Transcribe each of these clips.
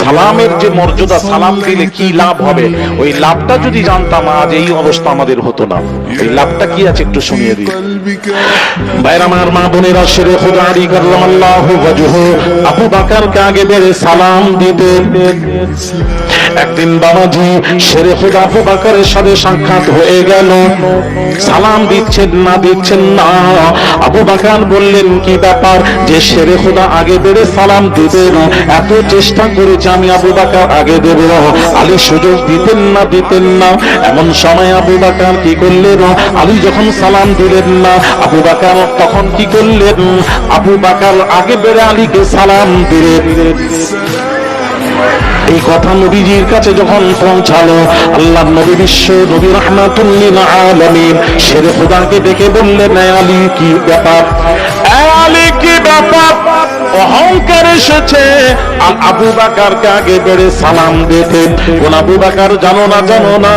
সালামের যে মর্যাদা, সালাম দিলে কি লাভ হবে, ওই লাভটা যদি জানতাম আজ এই অবস্থা আমাদের হতো না। এই লাভটা কি আছে একটু শুনিয়ে দিই। ভাইরা আমার, মা বোনেরা, শেরে খুদা আলী কাররামাল্লাহু ওয়াজহু আবু বকরকে আগে বেড়ে সালাম দিতেন। একদিন বাবাজি শেরে খুদা আবু বকরের সাথে সাক্ষাৎ হয়ে গেল। সালাম দিচ্ছেন না। আবু বকর বললেন, কি ব্যাপার যে শেরে খুদা আগে বেড়ে সালাম দিতেন, এত চেষ্টা করেছে আমি আবু বকর আগে দেব, আলী সুযোগ দিতেন না। এমন সময় আবু বকর কি করলেন, আলী যখন সালাম দিলেন না, আবু বকর তখন কি করলেন, আবু বকর আগে বেড়ে আলীকে সালাম দিলেন। এই কথা নবীজির কাছে যখন পৌঁছালো, আল্লাহর নবী বিশ্ব নবী রাহমাতুল লিল আলামিন শেরে খুদাকে ডেকে বললেন, আলী কি ব্যাপার, আলী কি ব্যাপার, অহংকার এসেছে আবু বকরকে আগে বেড়ে সালাম দিতে। কোন আবু বকর জানো না,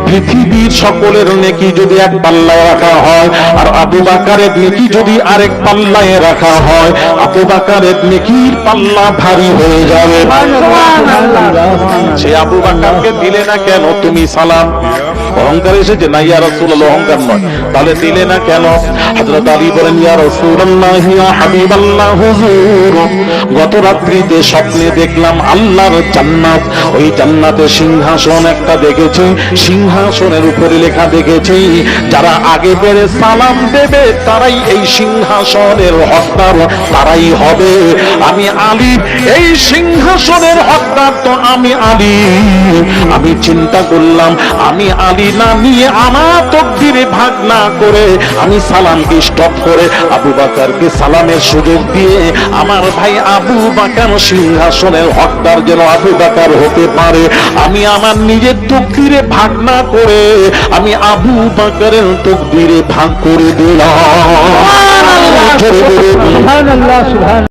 পৃথিবীর সকলের নেকি যদি এক পাল্লায় রাখা হয় আর আবু বকরের নেকি যদি আরেক পাল্লায় রাখা হয়, আবু বকরের নেকির পাল্লা ভারী হয়ে যাবে। সে আবু বকরকে দিলে না কেন তুমি সালাম? অহংকার এসেছে না? ইয়া রাসূলুল্লাহ, অহংকার নয়, তাহলে দিলে না কেন? হযরত আলী বলেন, ইয়া রাসূলুল্লাহ, ইয়া হাবিবাল্লাহ, হুজুর গত রাত্রিতে স্বপ্নে দেখলাম আল্লাহর জান্নাত, ওই জান্নাতে সিংহাসন একটা দেখেছি, সিংহাসনের উপরে লেখা দেখেছি, যারা আগে বেড়ে সালাম দেবে তারাই এই সিংহাসনের হকদার, তারাই হবে। আমি আলী এই সিংহাসনের হকদার, তো আমি আলী। আমি চিন্তা করলাম, আমি আলী না নিয়ে আমার তাকবীরে ভাগ না করে আমি সালামকে স্টপ করে আবু বকরকে সালামের সুযোগ দিয়ে আমার ভাই আবু বকর সিংহাসনের হকদার যেন আবু বকর হতে পারে, আমি আমার নিজের তাকবীরে ভাগ না করে আমি আবু বকরের তাকবীরে ভাগ করে দিলাম। সুবহানাল্লাহ, সুবহানাল্লাহ।